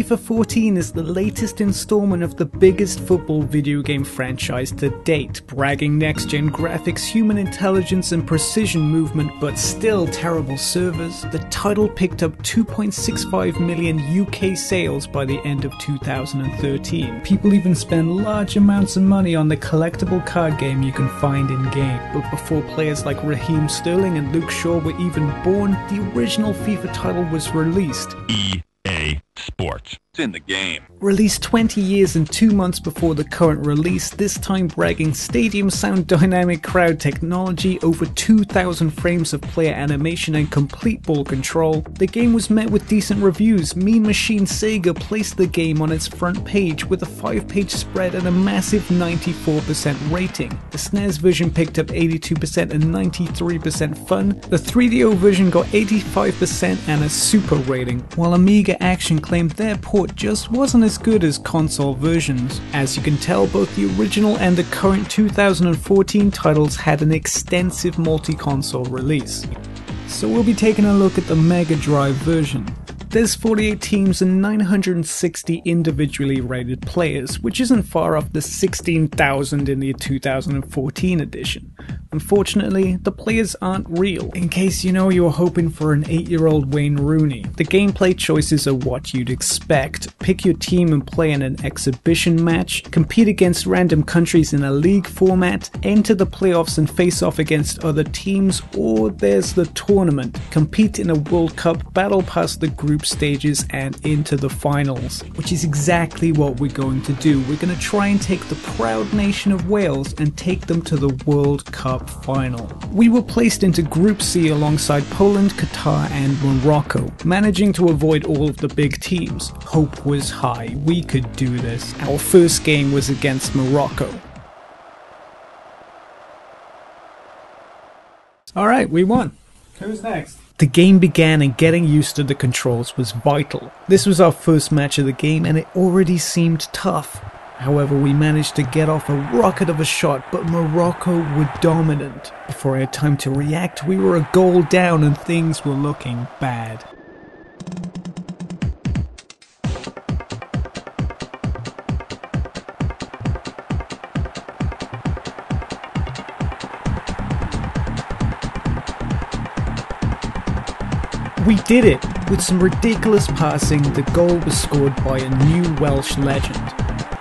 FIFA 14 is the latest installment of the biggest football video game franchise to date, bragging next-gen graphics, human intelligence and precision movement, but still terrible servers. The title picked up 2.65 million UK sales by the end of 2013. People even spend large amounts of money on the collectible card game you can find in-game. But before players like Raheem Sterling and Luke Shaw were even born, the original FIFA title was released. EA Sports. It's in the game. Released 20 years and 2 months before the current release, this time bragging stadium sound dynamic crowd technology, over 2,000 frames of player animation and complete ball control. The game was met with decent reviews. Mean Machine Sega placed the game on its front page with a 5-page spread and a massive 94% rating. The SNES version picked up 82% and 93% fun. The 3DO version got 85% and a super rating, while Amiga Action claimed their port just wasn't as good as console versions. As you can tell, both the original and the current 2014 titles had an extensive multi-console release. So we'll be taking a look at the Mega Drive version. There's 48 teams and 960 individually rated players, which isn't far off the 16,000 in the 2014 edition. Unfortunately, the players aren't real. In case you were hoping for an 8-year-old Wayne Rooney. The gameplay choices are what you'd expect. Pick your team and play in an exhibition match, compete against random countries in a league format, enter the playoffs and face off against other teams, or there's the tournament. Compete in a World Cup, battle past the group stages and into the finals, which is exactly what we're going to do. We're going to try and take the proud nation of Wales and take them to the World Cup final. We were placed into Group C alongside Poland, Qatar and Morocco, managing to avoid all of the big teams. Hope was high, we could do this. Our first game was against Morocco. Alright, we won. Who's next? The game began and getting used to the controls was vital. This was our first match of the game and it already seemed tough. However, we managed to get off a rocket of a shot, but Morocco were dominant. Before I had time to react, we were a goal down and things were looking bad. We did it! With some ridiculous passing, the goal was scored by a new Welsh legend,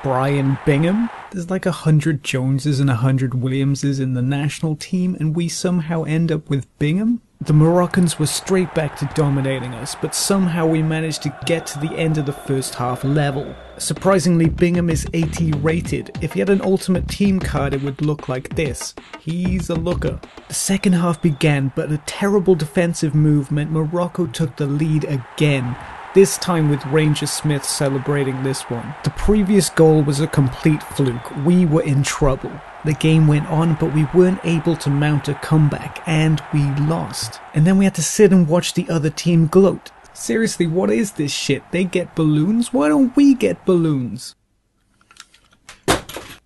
Brian Bingham. There's like 100 Joneses and 100 Williamses in the national team, and we somehow end up with Bingham? The Moroccans were straight back to dominating us, but somehow we managed to get to the end of the first half level. Surprisingly, Bingham is 80 rated. If he had an ultimate team card, it would look like this. He's a looker. The second half began, but a terrible defensive move meant Morocco took the lead again. This time with Ranger Smith celebrating this one. The previous goal was a complete fluke. We were in trouble. The game went on, but we weren't able to mount a comeback, and we lost. And then we had to sit and watch the other team gloat. Seriously, what is this shit? They get balloons? Why don't we get balloons?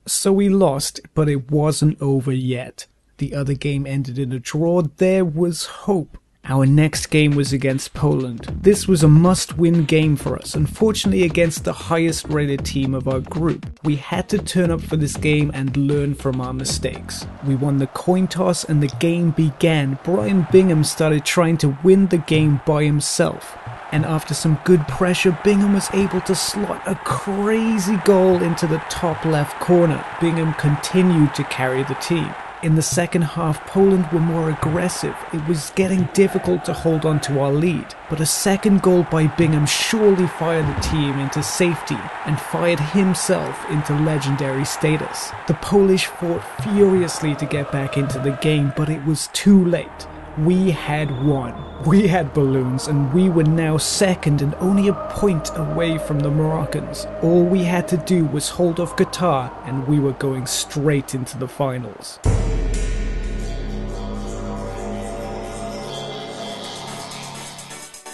So we lost, but it wasn't over yet. The other game ended in a draw. There was hope. Our next game was against Poland. This was a must-win game for us, unfortunately against the highest rated team of our group. We had to turn up for this game and learn from our mistakes. We won the coin toss and the game began. Brian Bingham started trying to win the game by himself. And after some good pressure, Bingham was able to slot a crazy goal into the top left corner. Bingham continued to carry the team. In the second half, Poland were more aggressive. It was getting difficult to hold on to our lead, but a second goal by Bingham surely fired the team into safety and fired himself into legendary status. The Polish fought furiously to get back into the game, but it was too late. We had won. We had balloons and we were now second and only a point away from the Moroccans. All we had to do was hold off Qatar and we were going straight into the finals.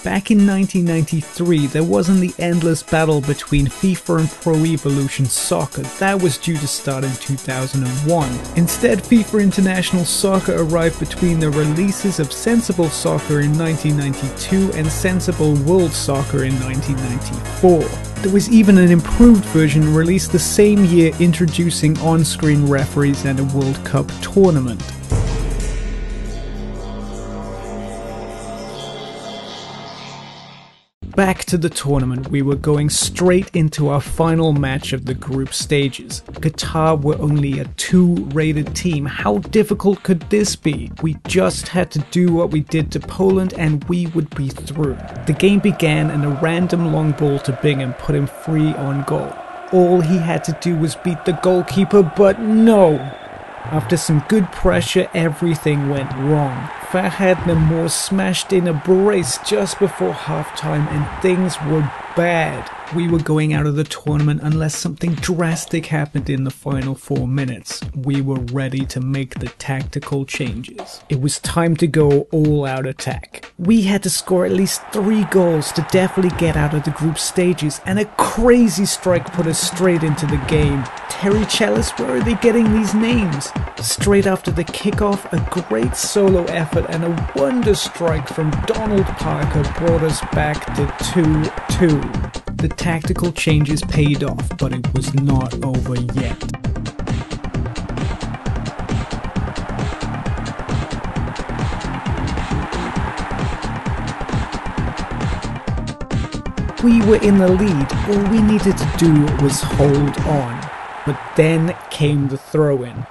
Back in 1993, there wasn't the endless battle between FIFA and Pro Evolution Soccer. That was due to start in 2001. Instead, FIFA International Soccer arrived between the releases of Sensible Soccer in 1992 and Sensible World Soccer in 1994. There was even an improved version released the same year introducing on-screen referees and a World Cup tournament. Back to the tournament, we were going straight into our final match of the group stages. Qatar were only a 2-rated team. How difficult could this be? We just had to do what we did to Poland and we would be through. The game began and a random long ball to Bingham put him free on goal. All he had to do was beat the goalkeeper, but no! After some good pressure, everything went wrong. Fahad Namour smashed in a brace just before halftime and things were bad. We were going out of the tournament unless something drastic happened in the final 4 minutes. We were ready to make the tactical changes. It was time to go all-out attack. We had to score at least 3 goals to definitely get out of the group stages, and a crazy strike put us straight into the game. Terry Chellis, where are they getting these names? Straight after the kickoff, a great solo effort and a wonder strike from Donald Parker brought us back to 2-2. The tactical changes paid off, but it was not over yet. We were in the lead, all we needed to do was hold on. But then came the throw-in.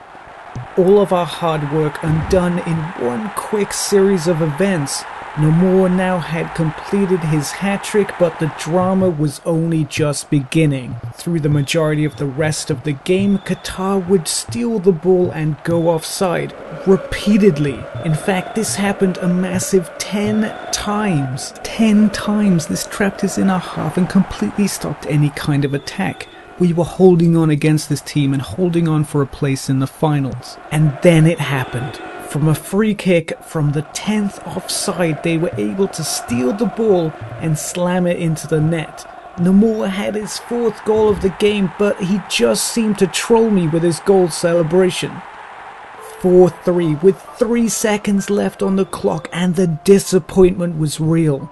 All of our hard work undone in one quick series of events. Namour now had completed his hat-trick, but the drama was only just beginning. Through the majority of the rest of the game, Qatar would steal the ball and go offside, repeatedly. In fact, this happened a massive 10 times. 10 times this trapped us in our half and completely stopped any kind of attack. We were holding on against this team and holding on for a place in the finals. And then it happened. From a free kick from the 10th offside, they were able to steal the ball and slam it into the net. Namour had his 4th goal of the game, but he just seemed to troll me with his goal celebration. 4-3 with 3 seconds left on the clock, and the disappointment was real.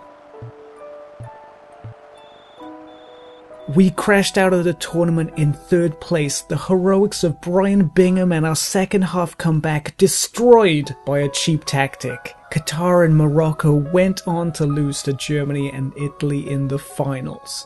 We crashed out of the tournament in 3rd place, the heroics of Brian Bingham and our second half comeback destroyed by a cheap tactic. Qatar and Morocco went on to lose to Germany and Italy in the finals.